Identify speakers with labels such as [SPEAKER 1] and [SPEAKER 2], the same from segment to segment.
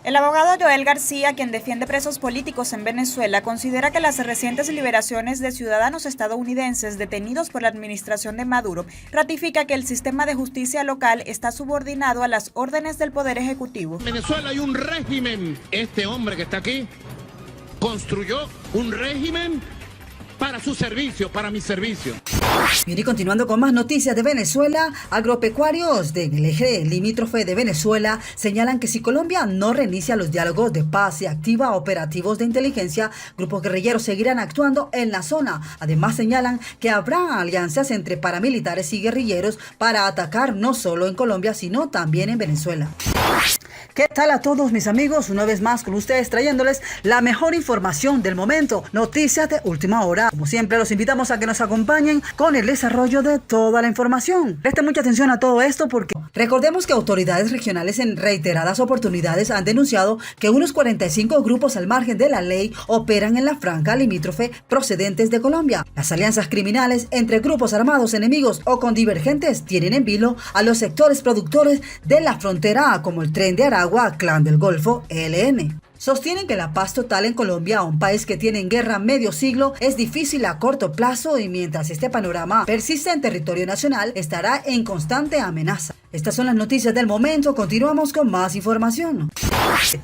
[SPEAKER 1] El abogado Joel García, quien defiende presos políticos en Venezuela, considera que las recientes liberaciones de ciudadanos estadounidenses detenidos por la administración de Maduro ratifica que el sistema de justicia local está subordinado a las órdenes del Poder Ejecutivo.
[SPEAKER 2] En Venezuela hay un régimen. Este hombre que está aquí construyó un régimen para su servicio, para mi servicio.
[SPEAKER 3] Bien, y continuando con más noticias de Venezuela, agropecuarios del eje limítrofe de Venezuela señalan que si Colombia no reinicia los diálogos de paz y activa operativos de inteligencia, grupos guerrilleros seguirán actuando en la zona. Además señalan que habrá alianzas entre paramilitares y guerrilleros para atacar no solo en Colombia, sino también en Venezuela. ¿Qué tal a todos mis amigos? Una vez más con ustedes trayéndoles la mejor información del momento, noticias de última hora. Como siempre los invitamos a que nos acompañen con el desarrollo de toda la información. Presten mucha atención a todo esto porque recordemos que autoridades regionales en reiteradas oportunidades han denunciado que unos 45 grupos al margen de la ley operan en la franja limítrofe procedentes de Colombia. Las alianzas criminales entre grupos armados enemigos o con divergentes tienen en vilo a los sectores productores de la frontera como el Tren de Aragua, Clan del Golfo, ELN. Sostienen que la paz total en Colombia, un país que tiene en guerra medio siglo, es difícil a corto plazo y mientras este panorama persista en territorio nacional, estará en constante amenaza. Estas son las noticias del momento, continuamos con más información.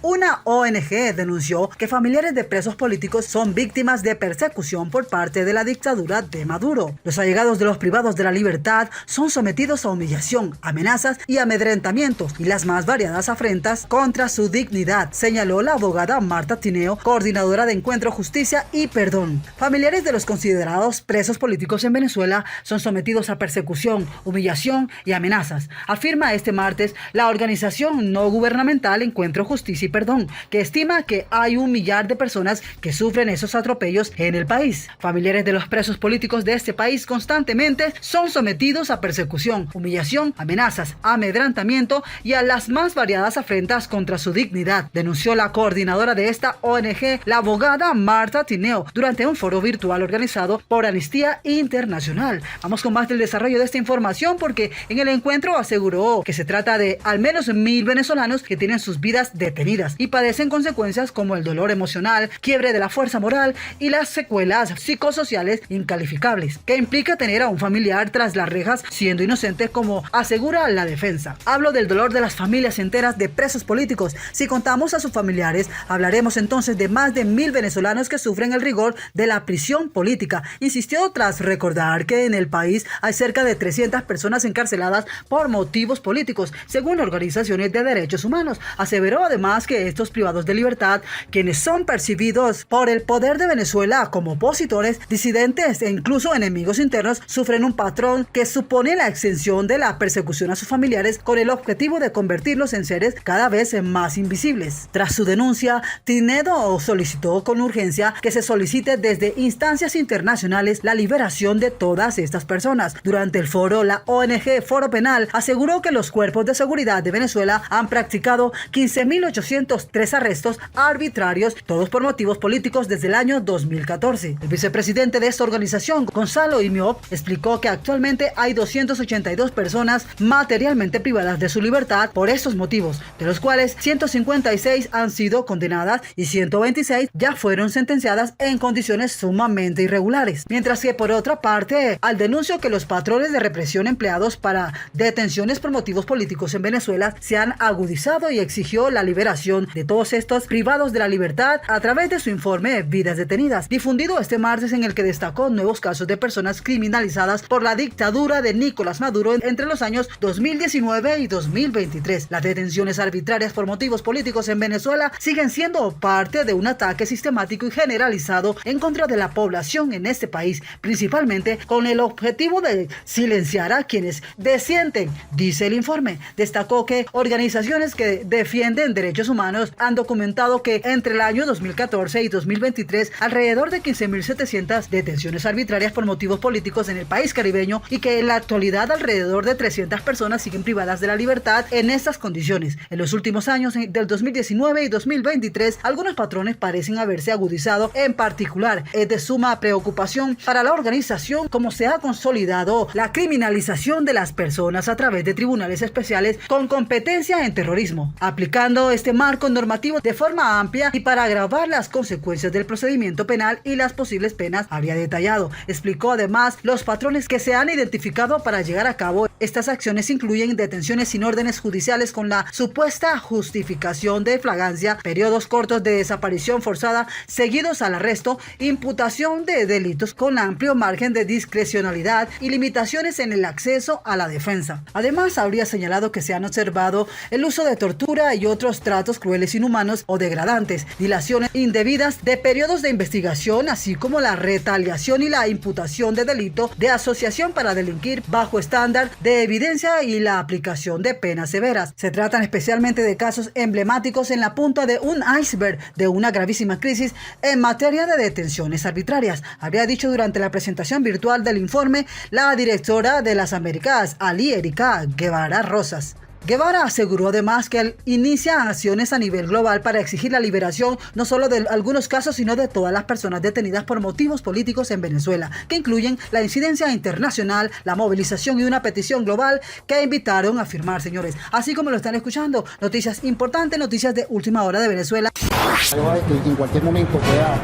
[SPEAKER 3] Una ONG denunció que familiares de presos políticos son víctimas de persecución por parte de la dictadura de Maduro. Los allegados de los privados de la libertad son sometidos a humillación, amenazas y amedrentamientos y las más variadas afrentas contra su dignidad, señaló la abogada Marta Tineo, coordinadora de Encuentro, Justicia y Perdón. Familiares de los considerados presos políticos en Venezuela son sometidos a persecución, humillación y amenazas, afirma este martes la organización no gubernamental Encuentro, Justicia y Perdón, que estima que hay 1 millar de personas que sufren esos atropellos en el país. Familiares de los presos políticos de este país constantemente son sometidos a persecución, humillación, amenazas, amedrentamiento y a las más variadas afrentas contra su dignidad, denunció la coordinadora de esta ONG, la abogada Marta Tineo, durante un foro virtual organizado por Amnistía Internacional. Vamos con más del desarrollo de esta información porque en el encuentro aseguró que se trata de al menos 1.000 venezolanos que tienen sus vidas detenidas y padecen consecuencias como el dolor emocional, quiebre de la fuerza moral y las secuelas psicosociales incalificables, que implica tener a un familiar tras las rejas siendo inocente, como asegura la defensa. Hablo del dolor de las familias enteras de presos políticos. Si contamos a sus familiares, hablaremos entonces de más de 1.000 venezolanos que sufren el rigor de la prisión política, insistió tras recordar que en el país hay cerca de 300 personas encarceladas por motivos políticos, según organizaciones de derechos humanos. Aseveró además que estos privados de libertad, quienes son percibidos por el poder de Venezuela como opositores, disidentes e incluso enemigos internos, sufren un patrón que supone la extensión de la persecución a sus familiares con el objetivo de convertirlos en seres cada vez más invisibles. Tras su denuncia, Tineo solicitó con urgencia que se solicite desde instancias internacionales la liberación de todas estas personas. Durante el foro, la ONG Foro Penal aseguró que los cuerpos de seguridad de Venezuela han practicado 15.803 arrestos arbitrarios, todos por motivos políticos desde el año 2014. El vicepresidente de esta organización, Gonzalo Imiop, explicó que actualmente hay 282 personas materialmente privadas de su libertad por estos motivos, de los cuales 156 han sido condenadas y 126 ya fueron sentenciadas en condiciones sumamente irregulares. Mientras que por otra parte, al denuncio que los patrones de represión empleados para detenciones por motivos políticos en Venezuela se han agudizado y exigió la liberación de todos estos privados de la libertad a través de su informe Vidas Detenidas, difundido este martes, en el que destacó nuevos casos de personas criminalizadas por la dictadura de Nicolás Maduro entre los años 2019 y 2023. Las detenciones arbitrarias por motivos políticos en Venezuela siguen siendo parte de un ataque sistemático y generalizado en contra de la población en este país, principalmente con el objetivo de silenciar a quienes disienten, dice el informe. Destacó que organizaciones que defienden derechos humanos han documentado que entre el año 2014 y 2023 alrededor de 15.700 detenciones arbitrarias por motivos políticos en el país caribeño y que en la actualidad alrededor de 300 personas siguen privadas de la libertad en estas condiciones. En los últimos años del 2019 y 2023, algunos patrones parecen haberse agudizado. En particular, es de suma preocupación para la organización cómo se ha consolidado la criminalización de las personas a través de tribunales especiales con competencia en terrorismo, aplicando este marco normativo de forma amplia y para agravar las consecuencias del procedimiento penal y las posibles penas habría detallado. Explicó además los patrones que se han identificado para llegar a cabo estas acciones incluyen detenciones sin órdenes judiciales con la supuesta justificación de flagrancia, periodos cortos de desaparición forzada seguidos al arresto, imputación de delitos con amplio margen de discrecionalidad y limitaciones en el acceso a la defensa. Además, habría señalado que se han observado el uso de tortura y otros tratos crueles, inhumanos o degradantes, dilaciones indebidas de periodos de investigación, así como la retaliación y la imputación de delito de asociación para delinquir bajo estándar de evidencia y la aplicación de penas severas. Se tratan especialmente de casos emblemáticos en la punta de un iceberg de una gravísima crisis en materia de detenciones arbitrarias, habría dicho durante la presentación virtual del informe la directora de las Américas, Ali Erika Guevara Rosas. Guevara aseguró además que inicia acciones a nivel global para exigir la liberación no solo de algunos casos, sino de todas las personas detenidas por motivos políticos en Venezuela, que incluyen la incidencia internacional, la movilización y una petición global que invitaron a firmar, señores. Así como lo están escuchando, noticias importantes, noticias de última hora de Venezuela.
[SPEAKER 4] Que en cualquier momento pueda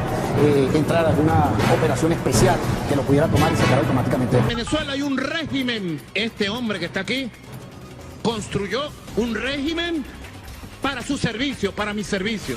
[SPEAKER 4] entrar alguna operación especial que lo pudiera tomar y sacar automáticamente.
[SPEAKER 2] En Venezuela hay un régimen. Este hombre que está aquí construyó un régimen para su servicio, para mi servicio.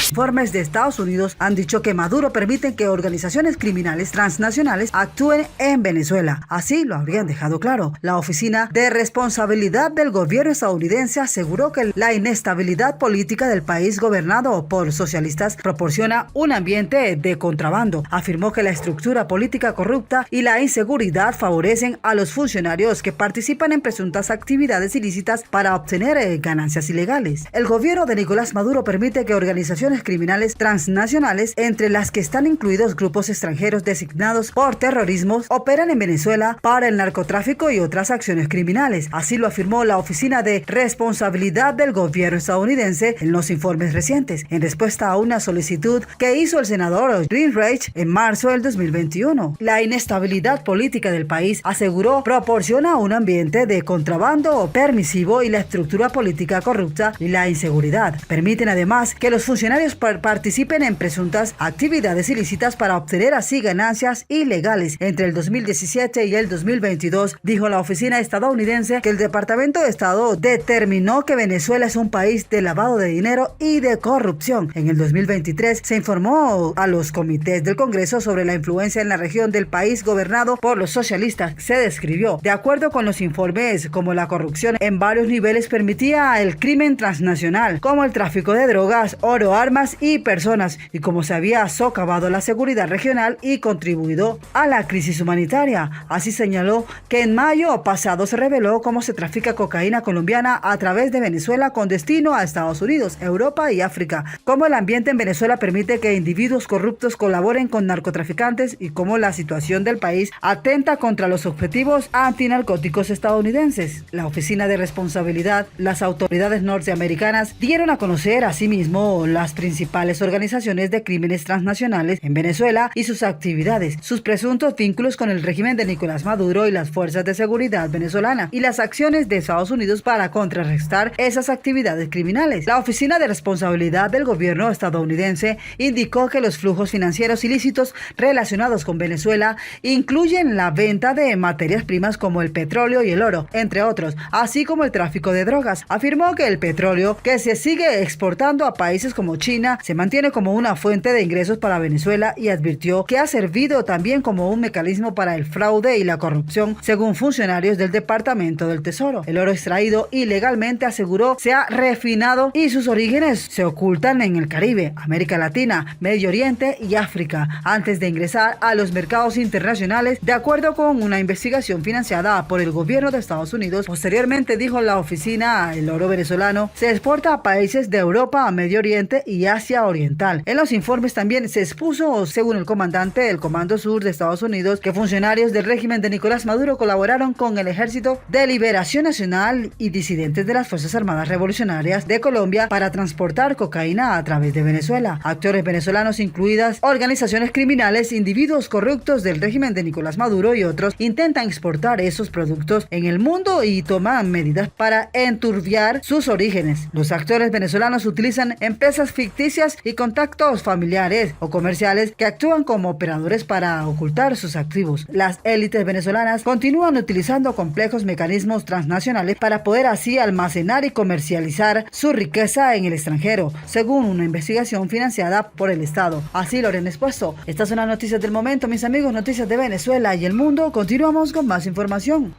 [SPEAKER 3] Informes de Estados Unidos han dicho que Maduro permite que organizaciones criminales transnacionales actúen en Venezuela. Así lo habrían dejado claro. La Oficina de Responsabilidad del Gobierno estadounidense aseguró que la inestabilidad política del país gobernado por socialistas proporciona un ambiente de contrabando. Afirmó que la estructura política corrupta y la inseguridad favorecen a los funcionarios que participan en presuntas actividades ilícitas para obtener ganancias ilegales. El gobierno de Nicolás Maduro permite que organizaciones criminales transnacionales, entre las que están incluidos grupos extranjeros designados por terrorismo, operan en Venezuela para el narcotráfico y otras acciones criminales. Así lo afirmó la Oficina de Responsabilidad del Gobierno estadounidense en los informes recientes, en respuesta a una solicitud que hizo el senador Gingrich en marzo del 2021. La inestabilidad política del país, aseguró, proporciona un ambiente de contrabando permisivo y la estructura política corrupta y la inseguridad. Permiten además que los funcionarios participen en presuntas actividades ilícitas para obtener así ganancias ilegales. Entre el 2017 y el 2022, dijo la oficina estadounidense que el Departamento de Estado determinó que Venezuela es un país de lavado de dinero y de corrupción. En el 2023 se informó a los comités del Congreso sobre la influencia en la región del país gobernado por los socialistas. Se describió, de acuerdo con los informes, como la corrupción en varios niveles permitía el crimen transnacional, como el tráfico de drogas, oro, armas y personas, y como se había socavado la seguridad regional y contribuido a la crisis humanitaria. Así señaló que en mayo pasado se reveló cómo se trafica cocaína colombiana a través de Venezuela con destino a Estados Unidos, Europa y África, cómo el ambiente en Venezuela permite que individuos corruptos colaboren con narcotraficantes y cómo la situación del país atenta contra los objetivos antinarcóticos estadounidenses. La Oficina de Responsabilidad, las autoridades norteamericanas dieron a conocer asimismo las principales organizaciones de crímenes transnacionales en Venezuela y sus actividades, sus presuntos vínculos con el régimen de Nicolás Maduro y las fuerzas de seguridad venezolana y las acciones de Estados Unidos para contrarrestar esas actividades criminales. La Oficina de Responsabilidad del Gobierno estadounidense indicó que los flujos financieros ilícitos relacionados con Venezuela incluyen la venta de materias primas como el petróleo y el oro, entre otros, así como el tráfico de drogas. Afirmó que el petróleo que se sigue exportando a países como China se mantiene como una fuente de ingresos para Venezuela y advirtió que ha servido también como un mecanismo para el fraude y la corrupción, según funcionarios del Departamento del Tesoro. El oro extraído ilegalmente, aseguró, se ha refinado y sus orígenes se ocultan en el Caribe, América Latina, Medio Oriente y África, antes de ingresar a los mercados internacionales, de acuerdo con una investigación financiada por el gobierno de Estados Unidos. Posteriormente, dijo la oficina, el oro venezolano se exporta a países de Europa, a Medio Oriente Oriente y Asia Oriental. En los informes también se expuso, según el comandante del Comando Sur de Estados Unidos, que funcionarios del régimen de Nicolás Maduro colaboraron con el Ejército de Liberación Nacional y disidentes de las Fuerzas Armadas Revolucionarias de Colombia para transportar cocaína a través de Venezuela. Actores venezolanos, incluidas organizaciones criminales, individuos corruptos del régimen de Nicolás Maduro y otros, intentan exportar esos productos en el mundo y toman medidas para enturbiar sus orígenes. Los actores venezolanos utilizan empresas ficticias y contactos familiares o comerciales que actúan como operadores para ocultar sus activos. Las élites venezolanas continúan utilizando complejos mecanismos transnacionales para poder así almacenar y comercializar su riqueza en el extranjero, según una investigación financiada por el Estado. Así lo han expuesto. Estas son las noticias del momento, mis amigos, noticias de Venezuela y el mundo. Continuamos con más información.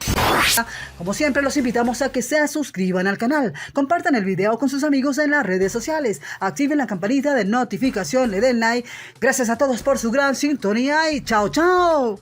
[SPEAKER 3] Como siempre, los invitamos a que se suscriban al canal, compartan el video con sus amigos en las redes sociales, activen la campanita de notificación, le den like. Gracias a todos por su gran sintonía y chao, chao.